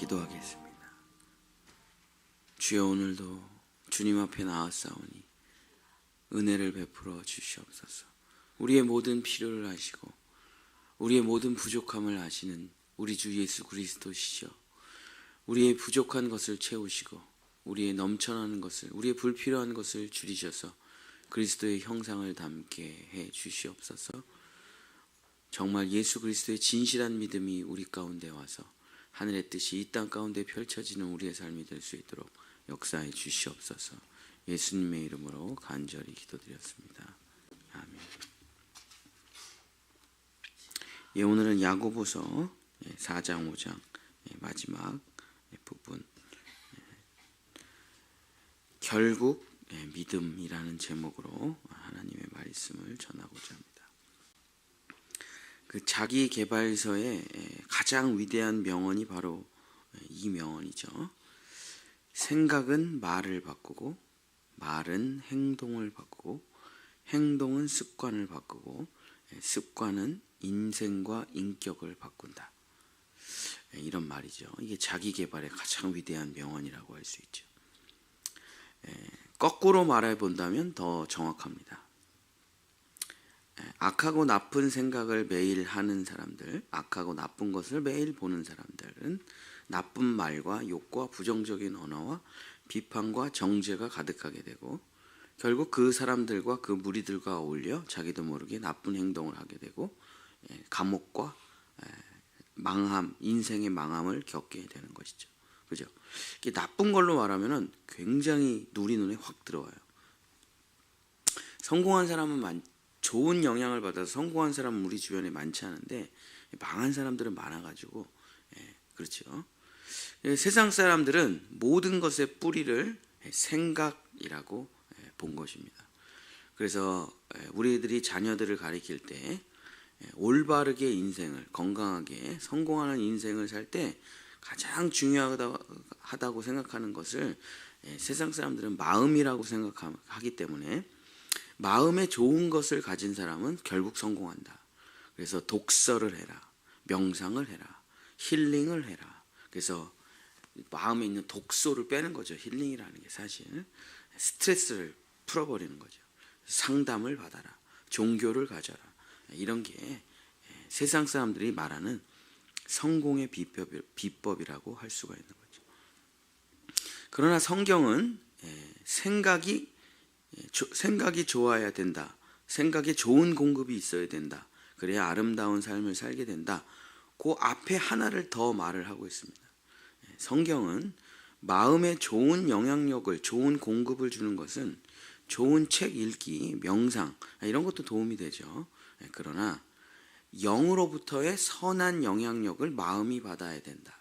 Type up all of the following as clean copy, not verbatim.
기도하겠습니다. 주여, 오늘도 주님 앞에 나왔사오니 은혜를 베풀어 주시옵소서. 우리의 모든 필요를 아시고 우리의 모든 부족함을 아시는 우리 주 예수 그리스도시죠. 우리의 부족한 것을 채우시고 우리의 넘쳐나는 것을, 우리의 불필요한 것을 줄이셔서 그리스도의 형상을 담게 해 주시옵소서. 정말 예수 그리스도의 진실한 믿음이 우리 가운데 와서 하늘의 뜻이 이 땅 가운데 펼쳐지는 우리의 삶이 될 수 있도록 역사해 주시옵소서. 예수님의 이름으로 간절히 기도드렸습니다. 아멘. 오늘은 야고보서 4장 5장 마지막 부분, 결국 믿음이라는 제목으로 하나님의 말씀을 전하고자 합니다. 그 자기 개발서의 가장 위대한 명언이 바로 이 명언이죠. 생각은 말을 바꾸고, 말은 행동을 바꾸고, 행동은 습관을 바꾸고, 습관은 인생과 인격을 바꾼다. 이런 말이죠. 이게 자기 개발의 가장 위대한 명언이라고 할 수 있죠. 거꾸로 말해 본다면 더 정확합니다. 악하고 나쁜 생각을 매일 하는 사람들, 악하고 나쁜 것을 매일 보는 사람들은 나쁜 말과 욕과 부정적인 언어와 비판과 정죄가 가득하게 되고, 결국 그 사람들과 그 무리들과 어울려 자기도 모르게 나쁜 행동을 하게 되고 감옥과 망함, 인생의 망함을 겪게 되는 것이죠. 그죠? 이게 나쁜 걸로 말하면은 굉장히 우리 눈에 확 들어와요. 성공한 사람은 좋은 영향을 받아서 성공한 사람은 우리 주변에 많지 않은데, 망한 사람들은 많아가지고, 그렇죠. 세상 사람들은 모든 것의 뿌리를 생각이라고 본 것입니다. 그래서 우리들이 자녀들을 가리킬 때 올바르게 인생을, 건강하게 성공하는 인생을 살 때 가장 중요하다고 생각하는 것을 세상 사람들은 마음이라고 생각하기 때문에, 마음에 좋은 것을 가진 사람은 결국 성공한다. 그래서 독서를 해라, 명상을 해라, 힐링을 해라. 그래서 마음에 있는 독소를 빼는 거죠. 힐링이라는 게 사실 스트레스를 풀어버리는 거죠. 상담을 받아라, 종교를 가져라. 이런 게 세상 사람들이 말하는 성공의 비법이라고 할 수가 있는 거죠. 그러나 성경은 생각이 좋아야 된다, 생각에 좋은 공급이 있어야 된다, 그래야 아름다운 삶을 살게 된다, 그 앞에 하나를 더 말을 하고 있습니다. 성경은 마음에 좋은 영향력을, 좋은 공급을 주는 것은 좋은 책 읽기, 명상 이런 것도 도움이 되죠. 그러나 영으로부터의 선한 영향력을 마음이 받아야 된다.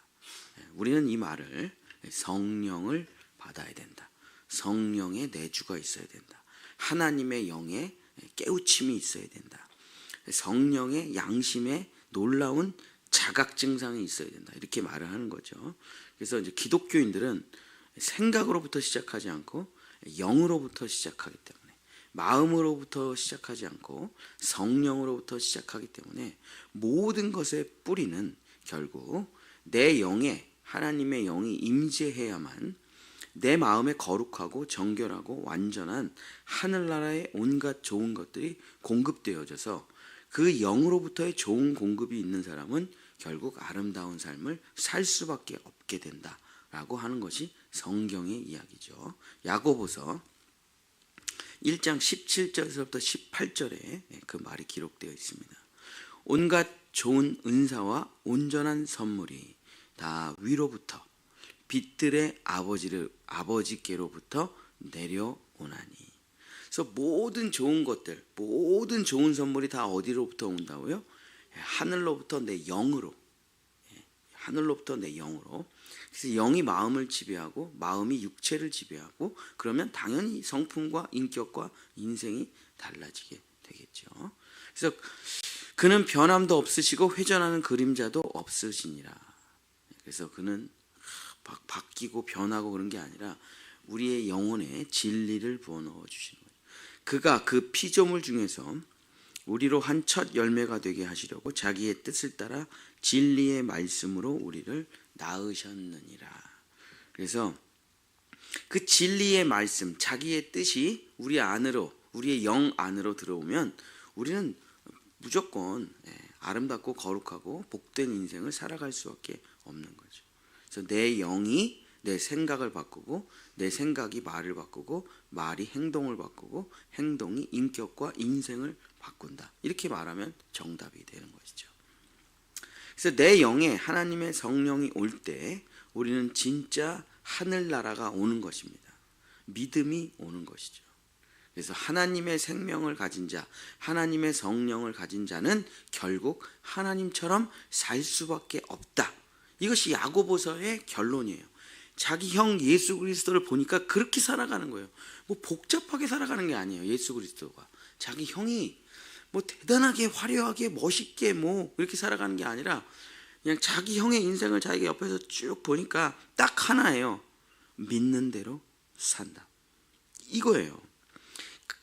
우리는 이 말을 성령을 받아야 된다. 성령의 내주가 있어야 된다. 하나님의 영의 깨우침이 있어야 된다. 성령의 양심에 놀라운 자각 증상이 있어야 된다. 이렇게 말을 하는 거죠. 그래서 이제 기독교인들은 생각으로부터 시작하지 않고 영으로부터 시작하기 때문에, 마음으로부터 시작하지 않고 성령으로부터 시작하기 때문에 모든 것의 뿌리는 결국 내 영에, 하나님의 영이 임재해야만 내 마음에 거룩하고 정결하고 완전한 하늘나라의 온갖 좋은 것들이 공급되어져서, 그 영으로부터의 좋은 공급이 있는 사람은 결국 아름다운 삶을 살 수밖에 없게 된다라고 하는 것이 성경의 이야기죠. 야고보서 1장 17절에서부터 18절에 그 말이 기록되어 있습니다. 온갖 좋은 은사와 온전한 선물이 다 위로부터 빛들의 아버지께로부터 내려오나니. 그래서 모든 좋은 것들, 모든 좋은 선물이 다 어디로부터 온다고요? 하늘로부터 내 영으로. 하늘로부터 내 영으로. 그래서 영이 마음을 지배하고 마음이 육체를 지배하고, 그러면 당연히 성품과 인격과 인생이 달라지게 되겠죠. 그래서 그는 변함도 없으시고 회전하는 그림자도 없으시니라. 그래서 그는 바뀌고 변하고 그런 게 아니라 우리의 영혼에 진리를 부어넣어 주시는 거예요. 그가 그 피조물 중에서 우리로 한 첫 열매가 되게 하시려고 자기의 뜻을 따라 진리의 말씀으로 우리를 낳으셨느니라. 그래서 그 진리의 말씀, 자기의 뜻이 우리 안으로, 우리의 영 안으로 들어오면 우리는 무조건 아름답고 거룩하고 복된 인생을 살아갈 수밖에 없는 거죠. 그래서 내 영이 내 생각을 바꾸고, 내 생각이 말을 바꾸고, 말이 행동을 바꾸고, 행동이 인격과 인생을 바꾼다. 이렇게 말하면 정답이 되는 것이죠. 그래서 내 영에 하나님의 성령이 올 때 우리는 진짜 하늘나라가 오는 것입니다. 믿음이 오는 것이죠. 그래서 하나님의 생명을 가진 자, 하나님의 성령을 가진 자는 결국 하나님처럼 살 수밖에 없다. 이것이 야고보서의 결론이에요. 자기 형 예수 그리스도를 보니까 그렇게 살아가는 거예요. 뭐 복잡하게 살아가는 게 아니에요. 예수 그리스도가 자기 형이 뭐 대단하게 화려하게 멋있게 뭐 이렇게 살아가는 게 아니라 그냥 자기 형의 인생을 자기가 옆에서 쭉 보니까 딱 하나예요. 믿는 대로 산다. 이거예요.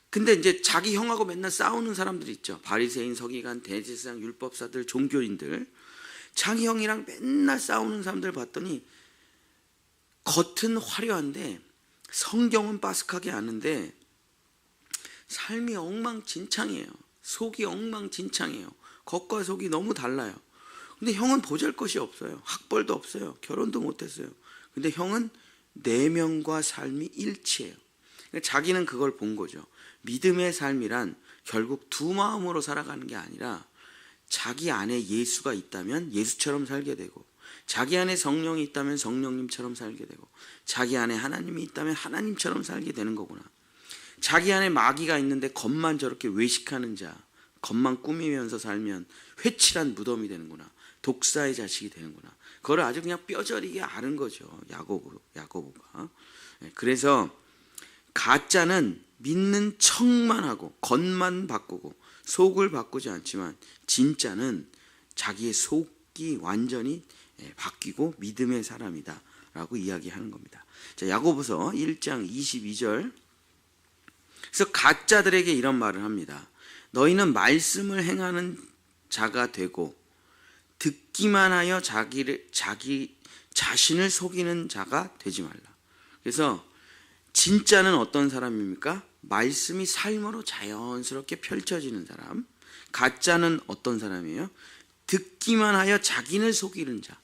근데 이제 자기 형하고 맨날 싸우는 사람들이 있죠. 바리새인, 서기관, 대제사장, 율법사들, 종교인들. 자기 형이랑 맨날 싸우는 사람들 봤더니 겉은 화려한데 성경은 빠삭하게 아는데 삶이 엉망진창이에요. 속이 엉망진창이에요. 겉과 속이 너무 달라요. 근데 형은 보잘것이 없어요. 학벌도 없어요. 결혼도 못했어요. 근데 형은 내면과 삶이 일치해요. 그러니까 자기는 그걸 본 거죠. 믿음의 삶이란 결국 두 마음으로 살아가는 게 아니라 자기 안에 예수가 있다면 예수처럼 살게 되고, 자기 안에 성령이 있다면 성령님처럼 살게 되고, 자기 안에 하나님이 있다면 하나님처럼 살게 되는 거구나. 자기 안에 마귀가 있는데 겉만 저렇게 외식하는 자, 겉만 꾸미면서 살면 회칠한 무덤이 되는구나. 독사의 자식이 되는구나. 그걸 아주 그냥 뼈저리게 아는 거죠. 야고보가. 그래서 가짜는 믿는 척만 하고 겉만 바꾸고 속을 바꾸지 않지만, 진짜는 자기의 속이 완전히 바뀌고 믿음의 사람이다 라고 이야기하는 겁니다. 자, 야고보서 1장 22절. 그래서 가짜들에게 이런 말을 합니다. 너희는 말씀을 행하는 자가 되고 듣기만 하여 자기 자신을 속이는 자가 되지 말라. 그래서 진짜는 어떤 사람입니까? 말씀이 삶으로 자연스럽게 펼쳐지는 사람. 가짜는 어떤 사람이에요? 듣기만 하여 자기를 속이는 자.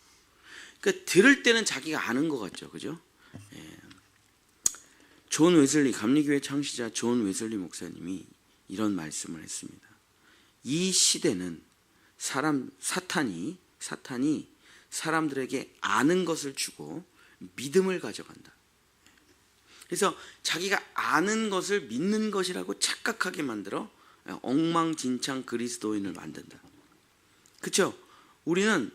그러니까 들을 때는 자기가 아는 것 같죠, 그죠? 존 웨슬리, 감리교회 창시자 존 웨슬리 목사님이 이런 말씀을 했습니다. 이 시대는 사탄이 사람들에게 아는 것을 주고 믿음을 가져간다. 그래서 자기가 아는 것을 믿는 것이라고 착각하게 만들어 엉망진창 그리스도인을 만든다. 그렇죠? 우리는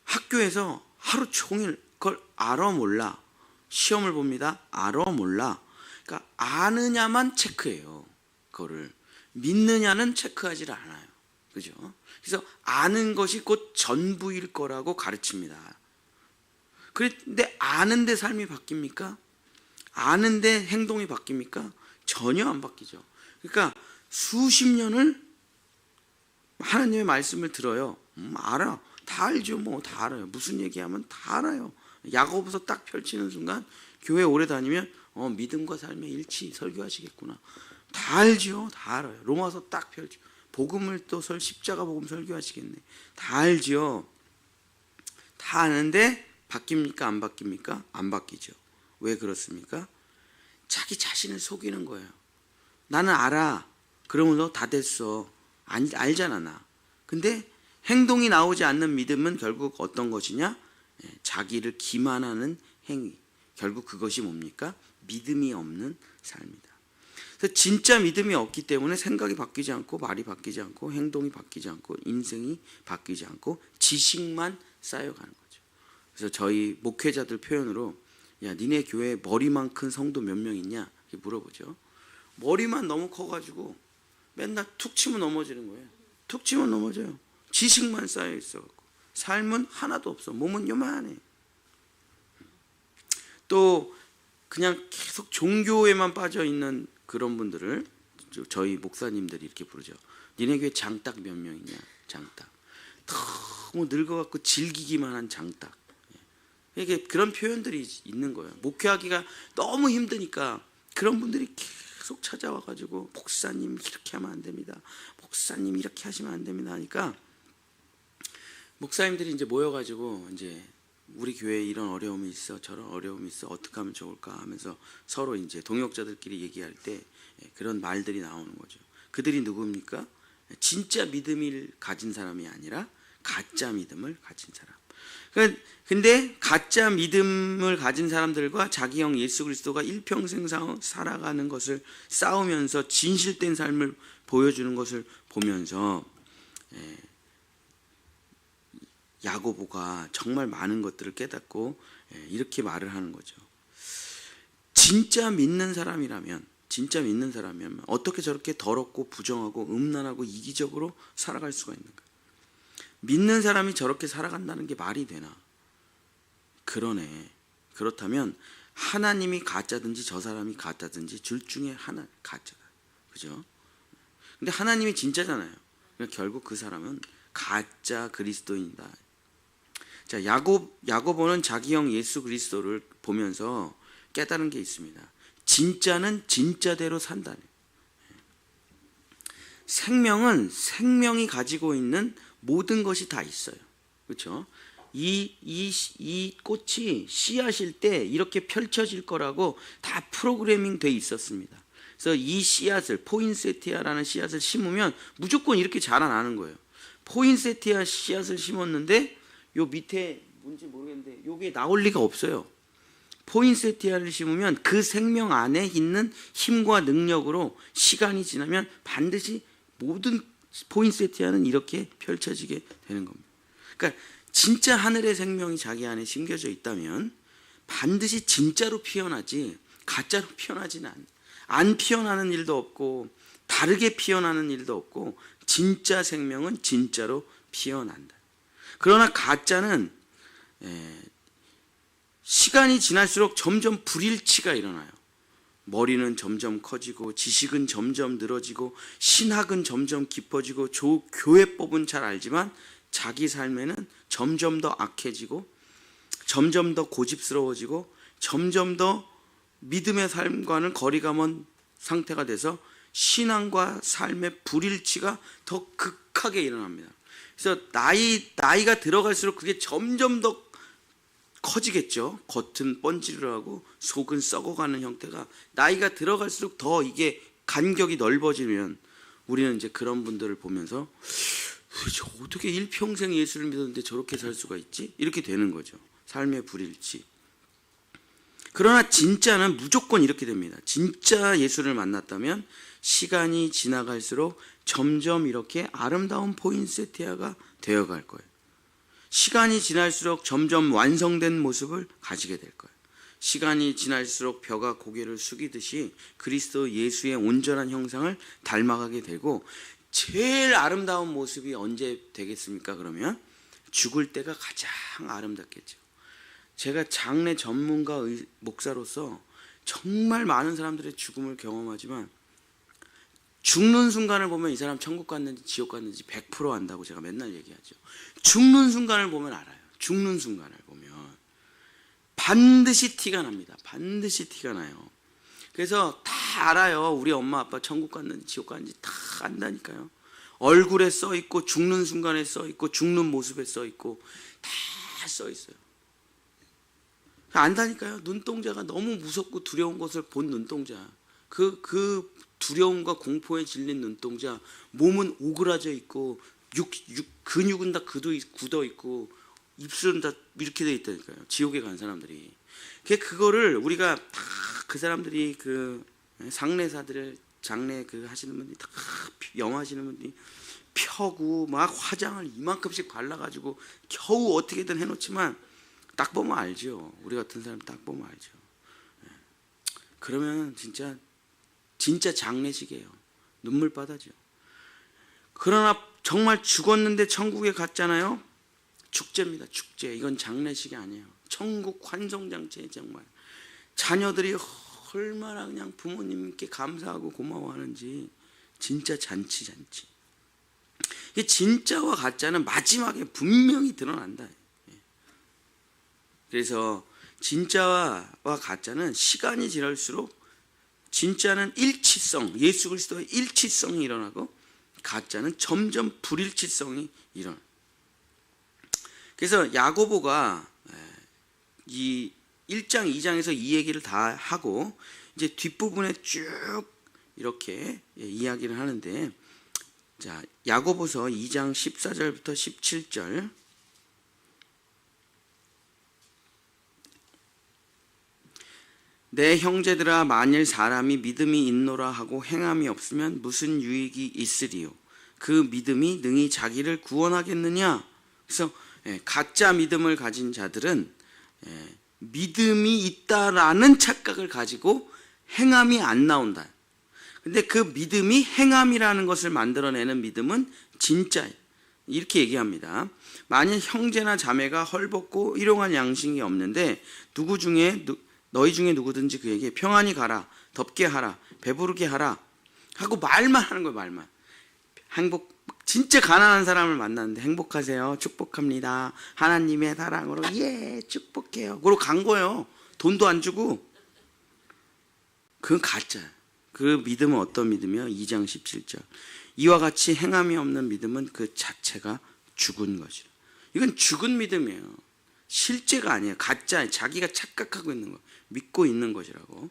학교에서 하루 종일 그걸 알아 몰라. 시험을 봅니다. 알아 몰라. 그러니까 아느냐만 체크해요. 그거를 믿느냐는 체크하지 않아요. 그죠? 그래서 아는 것이 곧 전부일 거라고 가르칩니다. 그런데 아는데 삶이 바뀝니까? 아는데 행동이 바뀝니까? 전혀 안 바뀌죠. 그러니까 수십 년을 하나님의 말씀을 들어요. 알아. 다 알죠. 뭐 다 알아요. 무슨 얘기하면 다 알아요. 야고보서 딱 펼치는 순간 교회 오래 다니면 믿음과 삶의 일치 설교하시겠구나. 다 알죠. 다 알아요. 로마서 딱 펼쳐. 복음을 또 십자가 복음 설교하시겠네. 다 알죠. 다 아는데 바뀝니까? 안 바뀝니까? 안 바뀌죠. 왜 그렇습니까? 자기 자신을 속이는 거예요. 나는 알아. 그러면 너 다 됐어. 알잖아 나. 근데 행동이 나오지 않는 믿음은 결국 어떤 것이냐? 자기를 기만하는 행위. 결국 그것이 뭡니까? 믿음이 없는 삶이다. 그래서 진짜 믿음이 없기 때문에 생각이 바뀌지 않고 말이 바뀌지 않고 행동이 바뀌지 않고 인생이 바뀌지 않고 지식만 쌓여가는 거죠. 그래서 저희 목회자들 표현으로 야 니네 교회에 머리만 큰 성도 몇 명 있냐? 이렇게 물어보죠. 머리만 너무 커가지고 맨날 툭 치면 넘어지는 거예요. 툭 치면 넘어져요. 지식만 쌓여 있어갖고 삶은 하나도 없어. 몸은 요만해. 또 그냥 계속 종교에만 빠져 있는 그런 분들을 저희 목사님들이 이렇게 부르죠. 니네 교회 장딱 몇 명 있냐? 장딱. 너무 늙어갖고 질기기만 한 장딱. 이게 그런 표현들이 있는 거예요. 목회하기가 너무 힘드니까 그런 분들이 계속 찾아와가지고 목사님 이렇게 하면 안 됩니다. 목사님 이렇게 하시면 안 됩니다. 하니까 목사님들이 이제 모여가지고 이제 우리 교회에 이런 어려움이 있어, 저런 어려움이 있어, 어떻게 하면 좋을까 하면서 서로 이제 동역자들끼리 얘기할 때 그런 말들이 나오는 거죠. 그들이 누굽니까? 진짜 믿음을 가진 사람이 아니라 가짜 믿음을 가진 사람. 근데 가짜 믿음을 가진 사람들과 자기 형 예수 그리스도가 일평생 살아가는 것을 싸우면서 진실된 삶을 보여주는 것을 보면서 야고보가 정말 많은 것들을 깨닫고 이렇게 말을 하는 거죠. 진짜 믿는 사람이라면 어떻게 저렇게 더럽고 부정하고 음란하고 이기적으로 살아갈 수가 있는가? 믿는 사람이 저렇게 살아간다는 게 말이 되나? 그러네. 그렇다면 하나님이 가짜든지 저 사람이 가짜든지 둘 중에 하나 가짜다. 그죠? 근데 하나님이 진짜잖아요. 그러니까 결국 그 사람은 가짜 그리스도인이다. 자, 야고보는 자기 형 예수 그리스도를 보면서 깨달은 게 있습니다. 진짜는 진짜대로 산다네. 생명은 생명이 가지고 있는 모든 것이 다 있어요. 그렇죠? 이 꽃이 씨앗일 때 이렇게 펼쳐질 거라고 다 프로그래밍 돼 있었습니다. 그래서 이 씨앗을 포인세티아라는 씨앗을 심으면 무조건 이렇게 자라나는 거예요. 포인세티아 씨앗을 심었는데 요 밑에 뭔지 모르겠는데 요게 나올 리가 없어요. 포인세티아를 심으면 그 생명 안에 있는 힘과 능력으로 시간이 지나면 반드시 모든 포인세티아는 이렇게 펼쳐지게 되는 겁니다. 그러니까 진짜 하늘의 생명이 자기 안에 심겨져 있다면 반드시 진짜로 피어나지 가짜로 피어나지는 않아요. 안 피어나는 일도 없고 다르게 피어나는 일도 없고 진짜 생명은 진짜로 피어난다. 그러나 가짜는 시간이 지날수록 점점 불일치가 일어나요. 머리는 점점 커지고 지식은 점점 늘어지고 신학은 점점 깊어지고 교회법은 잘 알지만 자기 삶에는 점점 더 악해지고 점점 더 고집스러워지고 점점 더 믿음의 삶과는 거리가 먼 상태가 돼서 신앙과 삶의 불일치가 더 극하게 일어납니다. 그래서 나이가 들어갈수록 그게 점점 더 커지겠죠. 겉은 번지르르하고 속은 썩어가는 형태가 나이가 들어갈수록 더 이게 간격이 넓어지면 우리는 이제 그런 분들을 보면서 어떻게 일평생 예수를 믿었는데 저렇게 살 수가 있지? 이렇게 되는 거죠. 삶의 불일치. 그러나 진짜는 무조건 이렇게 됩니다. 진짜 예수를 만났다면 시간이 지나갈수록 점점 이렇게 아름다운 포인세티아가 되어갈 거예요. 시간이 지날수록 점점 완성된 모습을 가지게 될 거예요. 시간이 지날수록 벼가 고개를 숙이듯이 그리스도 예수의 온전한 형상을 닮아가게 되고 제일 아름다운 모습이 언제 되겠습니까? 그러면 죽을 때가 가장 아름답겠죠. 제가 장례 전문가 목사로서 정말 많은 사람들의 죽음을 경험하지만 죽는 순간을 보면 이 사람 천국 갔는지 지옥 갔는지 100% 안다고 제가 맨날 얘기하죠. 죽는 순간을 보면 알아요. 죽는 순간을 보면 반드시 티가 납니다. 반드시 티가 나요. 그래서 다 알아요. 우리 엄마 아빠 천국 갔는지 지옥 갔는지 다 안다니까요. 얼굴에 써 있고 죽는 순간에 써 있고 죽는 모습에 써 있고 다 써 있어요. 안다니까요. 눈동자가 너무 무섭고 두려운 것을 본 눈동자. 그 두려움과 공포에 질린 눈동자. 몸은 오그라져 있고 근육은 다 굳어 있고 입술은 다 이렇게 돼 있다니까요. 지옥에 간 사람들이. 그거를 우리가 다 그 사람들이 그 상례사들의 장례 그 하시는 분들이 다 염하시는 분들이 펴고 막 화장을 이만큼씩 발라가지고 겨우 어떻게든 해놓지만 딱 보면 알죠. 우리 같은 사람 딱 보면 알죠. 그러면 진짜 장례식이에요. 눈물바다죠. 그러나 정말 죽었는데 천국에 갔잖아요. 축제입니다. 축제. 이건 장례식이 아니에요. 천국 환송장치에 정말 자녀들이 얼마나 그냥 부모님께 감사하고 고마워하는지 진짜 잔치. 이 진짜와 가짜는 마지막에 분명히 드러난다. 그래서 진짜와 가짜는 시간이 지날수록 진짜는 일치성, 예수 그리스도의 일치성이 일어나고 가짜는 점점 불일치성이 일어나. 그래서 야고보가 이 1장, 2장에서 이 얘기를 다 하고 이제 뒷부분에 쭉 이렇게 이야기를 하는데, 자, 야고보서 2장 14절부터 17절. 내 형제들아, 만일 사람이 믿음이 있노라 하고 행함이 없으면 무슨 유익이 있으리요? 그 믿음이 능히 자기를 구원하겠느냐? 그래서 가짜 믿음을 가진 자들은 믿음이 있다라는 착각을 가지고 행함이 안 나온다. 근데 그 믿음이 행함이라는 것을 만들어내는 믿음은 진짜예요. 이렇게 얘기합니다. 만일 형제나 자매가 헐벗고 일용할 양식이 없는데 너희 중에 누구든지 그에게 평안히 가라, 덥게 하라, 배부르게 하라 하고 말만 하는 거예요. 말만. 진짜 가난한 사람을 만났는데 행복하세요, 축복합니다, 하나님의 사랑으로 축복해요, 그러고 간 거예요. 돈도 안 주고. 그건 가짜예요. 그 믿음은 어떤 믿음이요? 2장 17절. 이와 같이 행함이 없는 믿음은 그 자체가 죽은 것이라. 이건 죽은 믿음이에요. 실제가 아니에요. 가짜예요. 자기가 착각하고 있는 거, 믿고 있는 것이라고.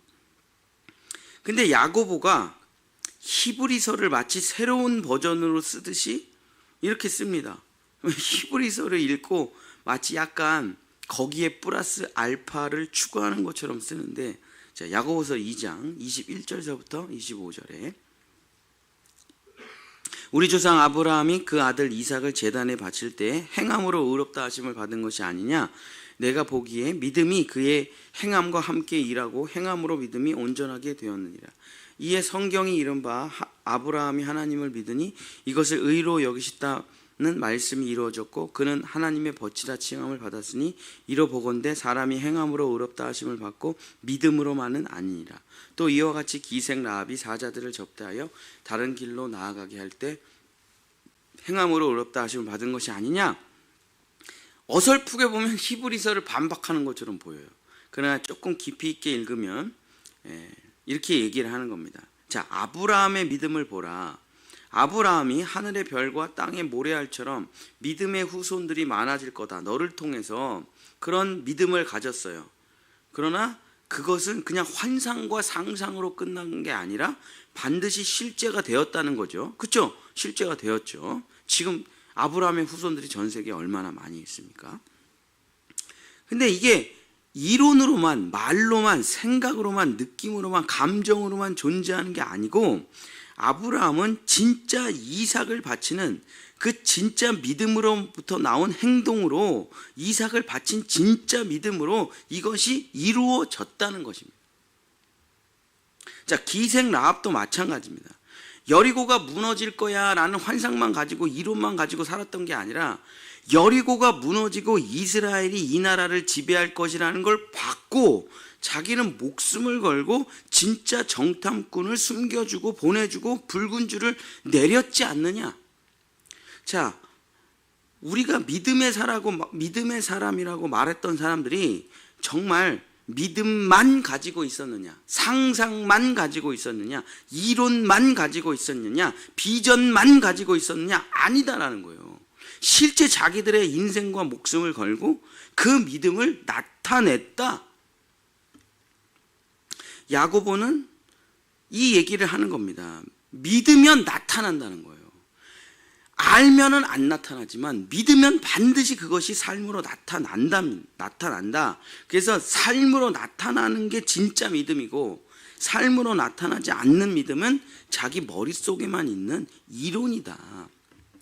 근데 야고보가 히브리서를 마치 새로운 버전으로 쓰듯이 이렇게 씁니다. 히브리서를 읽고 마치 약간 거기에 플러스 알파를 추가하는 것처럼 쓰는데, 자, 야고보서 2장 21절서부터 25절에 우리 조상 아브라함이 그 아들 이삭을 제단에 바칠 때 행함으로 의롭다 하심을 받은 것이 아니냐? 내가 보기에 믿음이 그의 행함과 함께 일하고 행함으로 믿음이 온전하게 되었느니라. 이에 성경이 이른바 아브라함이 하나님을 믿으니 이것을 의로 여기셨다는 말씀이 이루어졌고 그는 하나님의 벗이라 칭함을 받았으니 이로보건대 사람이 행함으로 의롭다 하심을 받고 믿음으로만은 아니니라. 또 이와 같이 기생 라합이 사자들을 접대하여 다른 길로 나아가게 할 때 행함으로 의롭다 하심을 받은 것이 아니냐? 어설프게 보면 히브리서를 반박하는 것처럼 보여요. 그러나 조금 깊이 있게 읽으면 이렇게 얘기를 하는 겁니다. 자, 아브라함의 믿음을 보라. 아브라함이 하늘의 별과 땅의 모래알처럼 믿음의 후손들이 많아질 거다, 너를 통해서, 그런 믿음을 가졌어요. 그러나 그것은 그냥 환상과 상상으로 끝난 게 아니라 반드시 실제가 되었다는 거죠. 그렇죠? 실제가 되었죠. 지금 아브라함의 후손들이 전 세계에 얼마나 많이 있습니까? 근데 이게 이론으로만, 말로만, 생각으로만, 느낌으로만, 감정으로만 존재하는 게 아니고, 아브라함은 진짜 이삭을 바치는 그 진짜 믿음으로부터 나온 행동으로, 이삭을 바친 진짜 믿음으로 이것이 이루어졌다는 것입니다. 자, 기생 라합도 마찬가지입니다. 여리고가 무너질 거야 라는 환상만 가지고, 이론만 가지고 살았던 게 아니라 여리고가 무너지고 이스라엘이 이 나라를 지배할 것이라는 걸 받고 자기는 목숨을 걸고 진짜 정탐꾼을 숨겨주고 보내주고 붉은 줄을 내렸지 않느냐. 자, 우리가 믿음의 사람이라고 말했던 사람들이 정말 믿음만 가지고 있었느냐, 상상만 가지고 있었느냐, 이론만 가지고 있었느냐, 비전만 가지고 있었느냐? 아니다라는 거예요. 실제 자기들의 인생과 목숨을 걸고 그 믿음을 나타냈다. 야고보는 이 얘기를 하는 겁니다. 믿으면 나타난다는 거예요. 알면은 안 나타나지만 믿으면 반드시 그것이 삶으로 나타난다. 그래서 삶으로 나타나는 게 진짜 믿음이고, 삶으로 나타나지 않는 믿음은 자기 머릿속에만 있는 이론이다.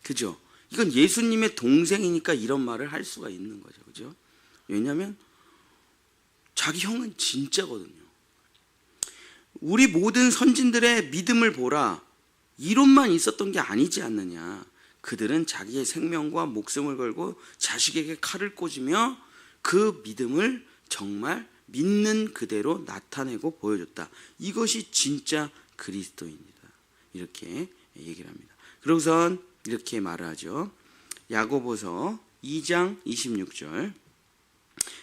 그죠? 이건 예수님의 동생이니까 이런 말을 할 수가 있는 거죠. 그죠? 왜냐하면 자기 형은 진짜거든요. 우리 모든 선진들의 믿음을 보라. 이론만 있었던 게 아니지 않느냐. 그들은 자기의 생명과 목숨을 걸고 자식에게 칼을 꽂으며 그 믿음을 정말 믿는 그대로 나타내고 보여줬다. 이것이 진짜 그리스도입니다. 이렇게 얘기를 합니다. 그러고선 이렇게 말을 하죠. 야고보서 2장 26절.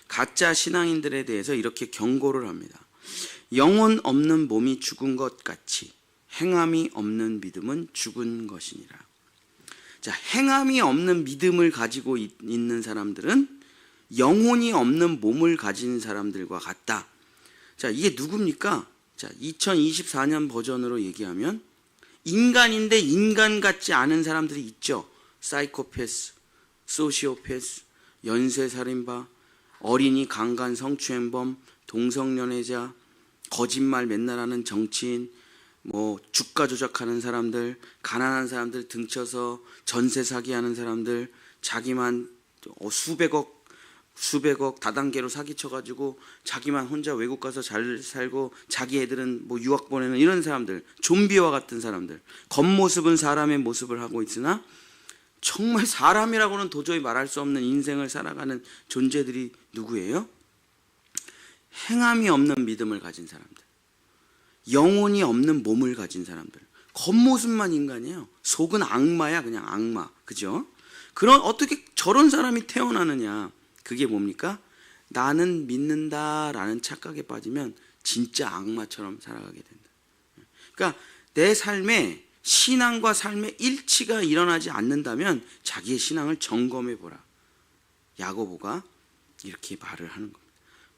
가짜 신앙인들에 대해서 이렇게 경고를 합니다. 영혼 없는 몸이 죽은 것 같이 행함이 없는 믿음은 죽은 것이니라. 자, 행함이 없는 믿음을 가지고 있는 사람들은 영혼이 없는 몸을 가진 사람들과 같다. 자, 이게 누굽니까? 자, 2024년 버전으로 얘기하면 인간인데 인간 같지 않은 사람들이 있죠. 사이코패스, 소시오패스, 연쇄살인바, 어린이 강간 성추행범, 동성연애자, 거짓말 맨날 하는 정치인, 뭐 주가 조작하는 사람들, 가난한 사람들 등쳐서 전세 사기하는 사람들, 자기만 수백억 다단계로 사기쳐가지고 자기만 혼자 외국 가서 잘 살고 자기 애들은 뭐 유학 보내는 이런 사람들, 좀비와 같은 사람들, 겉모습은 사람의 모습을 하고 있으나 정말 사람이라고는 도저히 말할 수 없는 인생을 살아가는 존재들이 누구예요? 행함이 없는 믿음을 가진 사람들, 영혼이 없는 몸을 가진 사람들. 겉모습만 인간이에요. 속은 악마야, 그냥 악마. 그죠? 그런 어떻게 저런 사람이 태어나느냐? 그게 뭡니까? 나는 믿는다라는 착각에 빠지면 진짜 악마처럼 살아가게 된다. 그러니까 내 삶에 신앙과 삶의 일치가 일어나지 않는다면 자기의 신앙을 점검해 보라. 야고보가 이렇게 말을 하는 겁니다.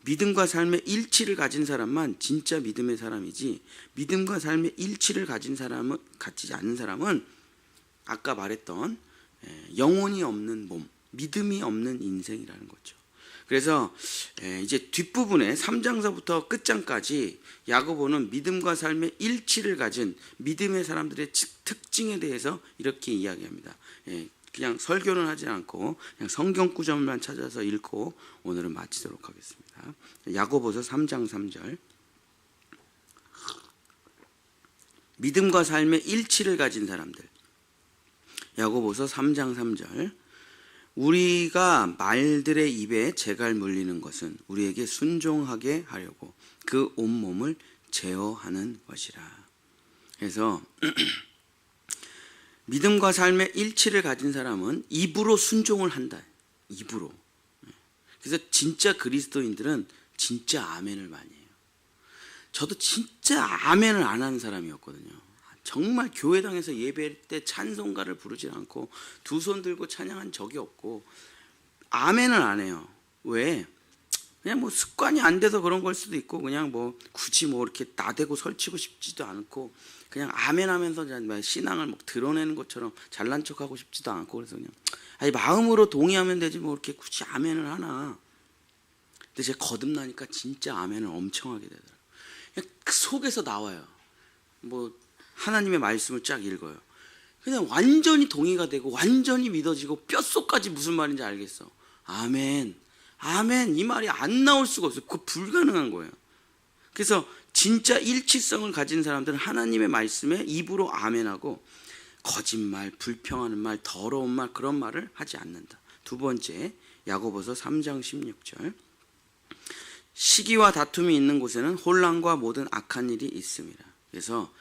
믿음과 삶의 일치를 가진 사람만 진짜 믿음의 사람이지, 믿음과 삶의 일치를 가진 사람은, 갖지 않는 사람은 아까 말했던 영혼이 없는 몸, 믿음이 없는 인생이라는 거죠. 그래서 이제 뒷부분에 3장서부터 끝장까지 야고보는 믿음과 삶의 일치를 가진 믿음의 사람들의 특징에 대해서 이렇게 이야기합니다. 그냥 설교는 하지 않고 그냥 성경 구절만 찾아서 읽고 오늘은 마치도록 하겠습니다. 야고보서 3장 3절. 믿음과 삶의 일치를 가진 사람들. 야고보서 3장 3절. 우리가 말들의 입에 재갈 물리는 것은 우리에게 순종하게 하려고 그 온몸을 제어하는 것이라. 그래서 믿음과 삶의 일치를 가진 사람은 입으로 순종을 한다. 입으로. 그래서 진짜 그리스도인들은 진짜 아멘을 많이 해요. 저도 진짜 아멘을 안 하는 사람이었거든요. 정말 교회당에서 예배할 때 찬송가를 부르지 않고 두 손 들고 찬양한 적이 없고 아멘을 안 해요. 왜? 그냥 뭐 습관이 안 돼서 그런 걸 수도 있고 그냥 뭐 굳이 뭐 이렇게 나대고 설치고 싶지도 않고 그냥 아멘 하면서 신앙을 막 드러내는 것처럼 잘난 척하고 싶지도 않고 그래서 그냥 아니 마음으로 동의하면 되지 뭐 이렇게 굳이 아멘을 하나. 근데 제가 거듭나니까 진짜 아멘을 엄청 하게 되더라고요. 그냥 그 속에서 나와요. 뭐 하나님의 말씀을 쫙 읽어요. 그냥 완전히 동의가 되고 완전히 믿어지고 뼛속까지 무슨 말인지 알겠어. 아멘, 아멘 이 말이 안 나올 수가 없어요. 그거 불가능한 거예요. 그래서 진짜 일치성을 가진 사람들은 하나님의 말씀에 입으로 아멘하고 거짓말, 불평하는 말, 더러운 말 그런 말을 하지 않는다. 두 번째, 야고보서 3장 16절. 시기와 다툼이 있는 곳에는 혼란과 모든 악한 일이 있습니다. 그래서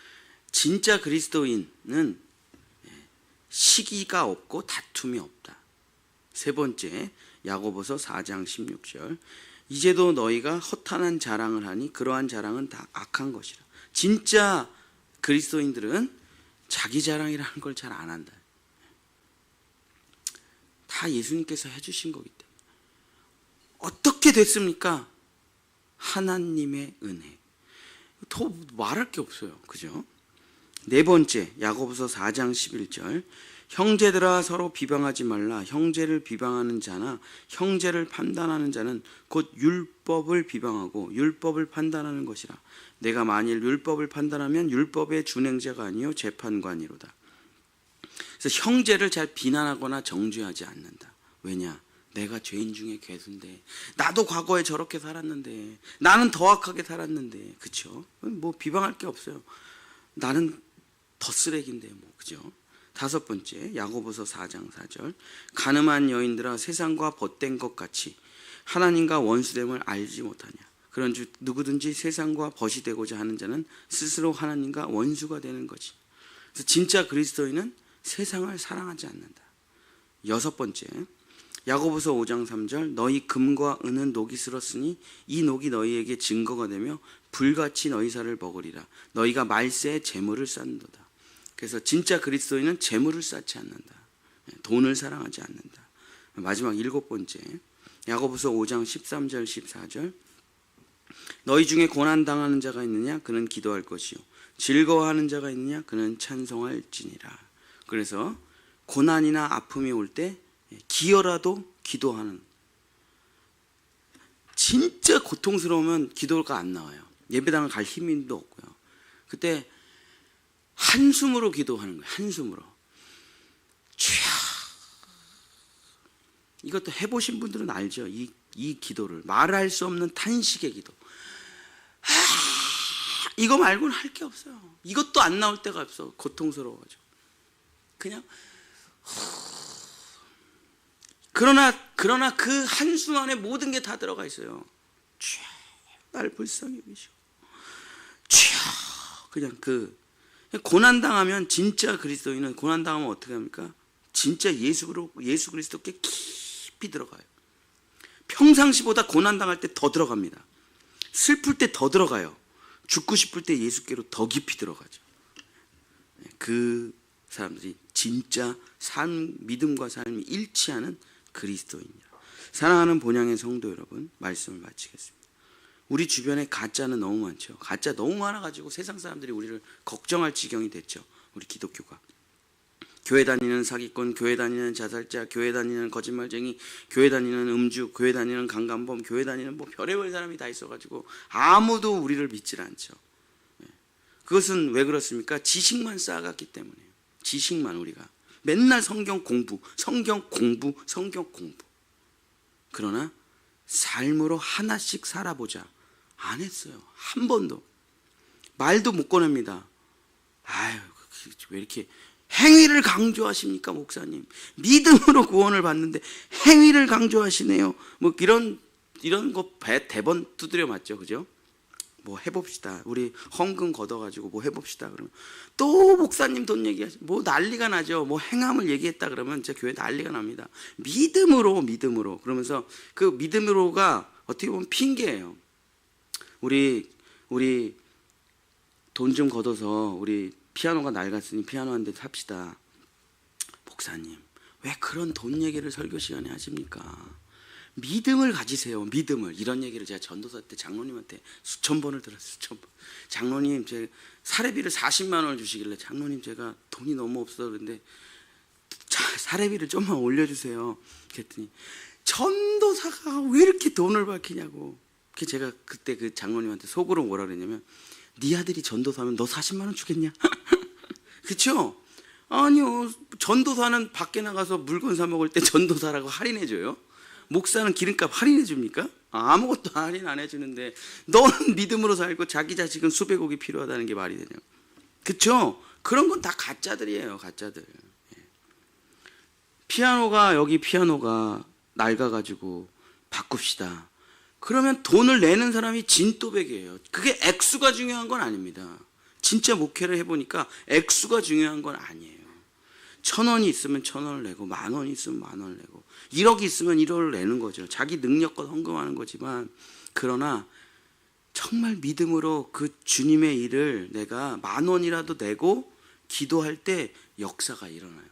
진짜 그리스도인은 시기가 없고 다툼이 없다. 세 번째, 야고보서 4장 16절. 이제도 너희가 허탄한 자랑을 하니 그러한 자랑은 다 악한 것이라. 진짜 그리스도인들은 자기 자랑이라는 걸 잘 안 한다. 다 예수님께서 해주신 거기 때문에. 어떻게 됐습니까? 하나님의 은혜. 더 말할 게 없어요. 그죠? 네 번째, 야고보서 4장 11절. 형제들아 서로 비방하지 말라. 형제를 비방하는 자나 형제를 판단하는 자는 곧 율법을 비방하고 율법을 판단하는 것이라. 내가 만일 율법을 판단하면 율법의 준행자가 아니요 재판관이로다. 그래서 형제를 잘 비난하거나 정죄하지 않는다. 왜냐? 내가 죄인 중에 괴수인데, 나도 과거에 저렇게 살았는데, 나는 더 악하게 살았는데, 그쵸? 뭐 비방할 게 없어요. 나는 더 쓰레기인데, 뭐, 그죠? 다섯 번째, 야고보서 4장 4절. 가늠한 여인들아 세상과 벗된 것 같이 하나님과 원수됨을 알지 못하냐. 그런즉 누구든지 세상과 벗이 되고자 하는 자는 스스로 하나님과 원수가 되는 거지. 그래서 진짜 그리스도인은 세상을 사랑하지 않는다. 여섯 번째, 야고보서 5장 3절, 너희 금과 은은 녹이 슬었으니 이 녹이 너희에게 증거가 되며 불같이 너희 살을 먹으리라. 너희가 말세에 재물을 쌓는도다. 그래서 진짜 그리스도인은 재물을 쌓지 않는다. 돈을 사랑하지 않는다. 마지막 일곱 번째, 야고보서 5장 13절 14절, 너희 중에 고난당하는 자가 있느냐? 그는 기도할 것이요 즐거워하는 자가 있느냐? 그는 찬송할지니라. 그래서 고난이나 아픔이 올 때 기어라도 기도하는, 진짜 고통스러우면 기도가 안 나와요. 예배당을 갈 힘도 없고요. 그때 한숨으로 기도하는 거예요. 한숨으로. 주여. 이것도 해보신 분들은 알죠. 이 기도를, 말할 수 없는 탄식의 기도. 이거 말고는 할 게 없어요. 이것도 안 나올 때가 없어. 고통스러워가지고 그냥 그러나 그 한숨 안에 모든 게 다 들어가 있어요. 주여, 나를 불쌍히 여기시오. 주여. 그냥 고난 당하면, 진짜 그리스도인은 고난 당하면 어떻게 합니까? 진짜 예수 그리스도께 깊이 들어가요. 평상시보다 고난 당할 때 더 들어갑니다. 슬플 때 더 들어가요. 죽고 싶을 때 예수께로 더 깊이 들어가죠. 그 사람들이 진짜 믿음과 삶이 일치하는 그리스도인이라. 사랑하는 본향의 성도 여러분, 말씀을 마치겠습니다. 우리 주변에 가짜는 너무 많죠. 가짜 너무 많아가지고 세상 사람들이 우리를 걱정할 지경이 됐죠. 우리 기독교가. 교회 다니는 사기꾼, 교회 다니는 자살자, 교회 다니는 거짓말쟁이, 교회 다니는 음주, 교회 다니는 강간범, 교회 다니는 뭐 별의별 사람이 다 있어가지고 아무도 우리를 믿질 않죠. 그것은 왜 그렇습니까? 지식만 쌓아갔기 때문이에요. 지식만. 우리가 맨날 성경 공부. 그러나 삶으로 하나씩 살아보자, 안 했어요. 한 번도. 말도 못 꺼냅니다. 아유, 왜 이렇게 행위를 강조하십니까, 목사님? 믿음으로 구원을 받는데 행위를 강조하시네요. 뭐 이런 거 대번 두드려 맞죠, 그죠? 뭐 해봅시다. 우리 헌금 걷어가지고 뭐 해봅시다. 그러면 또 목사님 돈 얘기하시, 뭐 난리가 나죠. 뭐 행함을 얘기했다 그러면 제 교회 난리가 납니다. 믿음으로. 그러면서 그 믿음으로가 어떻게 보면 핑계예요. 우리 돈 좀 걷어서 우리 피아노가 낡았으니 피아노 한 대 삽시다. 목사님, 왜 그런 돈 얘기를 설교 시간에 하십니까? 믿음을 가지세요. 믿음을. 이런 얘기를 제가 전도사 때 장로님한테 수천 번을 들었어요. 수천 번. 장로님, 제 사례비를 40만 원을 주시길래, 장로님 제가 돈이 너무 없어 그런데 사례비를 좀만 올려주세요. 그랬더니 전도사가 왜 이렇게 돈을 밝히냐고. 제가 그때 그 장로님한테 속으로 뭐라 그랬냐면, 네 아들이 전도사면 너 40만 원 주겠냐? 그렇죠? 아니요. 전도사는 밖에 나가서 물건 사 먹을 때 전도사라고 할인해줘요? 목사는 기름값 할인해 줍니까? 아무것도 할인 안 해주는데 너는 믿음으로 살고 자기 자식은 수백억이 필요하다는 게 말이 되냐고. 그렇죠? 그런 건 다 가짜들이에요. 가짜들. 여기 피아노가 낡아가지고 바꿉시다. 그러면 돈을 내는 사람이 진또백이에요. 그게 액수가 중요한 건 아닙니다. 진짜 목회를 해보니까 액수가 중요한 건 아니에요. 1,000원이 있으면 1,000원을 내고, 10,000원이 있으면 10,000원을 내고, 1억이 있으면 1억을 내는 거죠. 자기 능력과 헌금하는 거지만, 그러나 정말 믿음으로 그 주님의 일을 내가 10,000원이라도 내고 기도할 때 역사가 일어나요.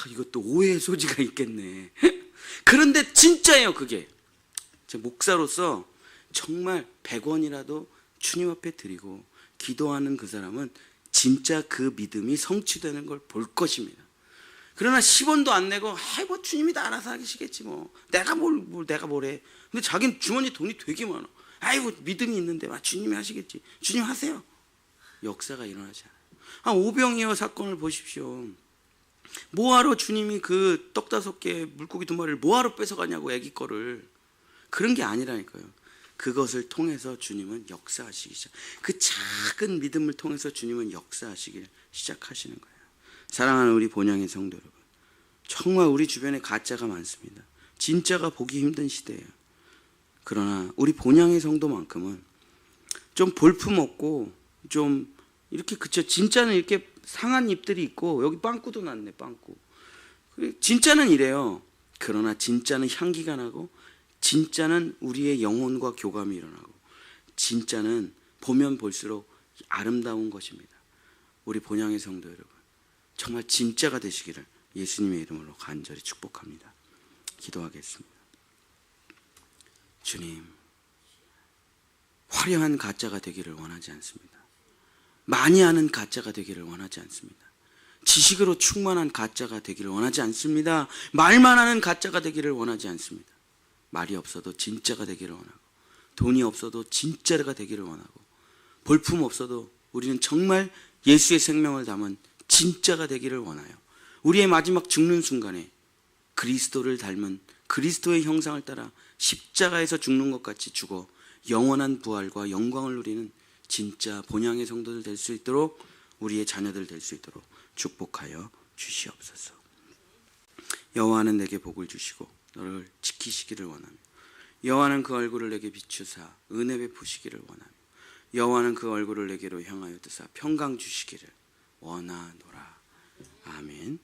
이것도 오해의 소지가 있겠네. 그런데 진짜예요, 그게. 제 목사로서 정말 100원이라도 주님 앞에 드리고 기도하는 그 사람은 진짜 그 믿음이 성취되는 걸 볼 것입니다. 그러나 10원도 안 내고, 뭐 주님이 다 알아서 하시겠지 뭐. 내가 뭘 해. 근데 자기는 주머니 돈이 되게 많아. 아이고 믿음이 있는데 주님이 하시겠지. 주님 하세요. 역사가 일어나지 않아요. 오병이어 사건을 보십시오. 뭐하러 주님이 그 떡 5개 물고기 2마리를 뭐하러 뺏어가냐고, 애기 거를. 그런 게 아니라니까요. 그것을 통해서 주님은 역사하시기 시작. 그 작은 믿음을 통해서 주님은 역사하시길 시작하시는 거예요. 사랑하는 우리 본향의 성도 여러분, 정말 우리 주변에 가짜가 많습니다. 진짜가 보기 힘든 시대예요. 그러나 우리 본향의 성도만큼은 좀 볼품 없고 좀 이렇게, 그쵸, 진짜는 이렇게 상한 잎들이 있고 여기 빵꾸도 났네. 빵꾸. 진짜는 이래요. 그러나 진짜는 향기가 나고 진짜는 우리의 영혼과 교감이 일어나고 진짜는 보면 볼수록 아름다운 것입니다. 우리 본향의 성도 여러분, 정말 진짜가 되시기를 예수님의 이름으로 간절히 축복합니다. 기도하겠습니다. 주님, 화려한 가짜가 되기를 원하지 않습니다. 많이 아는 가짜가 되기를 원하지 않습니다. 지식으로 충만한 가짜가 되기를 원하지 않습니다. 말만 하는 가짜가 되기를 원하지 않습니다. 말이 없어도 진짜가 되기를 원하고 돈이 없어도 진짜가 되기를 원하고 볼품 없어도 우리는 정말 예수의 생명을 담은 진짜가 되기를 원하여 우리의 마지막 죽는 순간에 그리스도를 닮은 그리스도의 형상을 따라 십자가에서 죽는 것 같이 죽어 영원한 부활과 영광을 누리는 진짜 본향의 성도들 될 수 있도록 우리의 자녀들 될 수 있도록 축복하여 주시옵소서. 여호와는 내게 복을 주시고 너를 지키시기를 원하며 여호와는 그 얼굴을 내게 비추사 은혜 베푸시기를 원하며 여호와는 그 얼굴을 내게로 향하여 드사 평강 주시기를 원하노라. 아멘.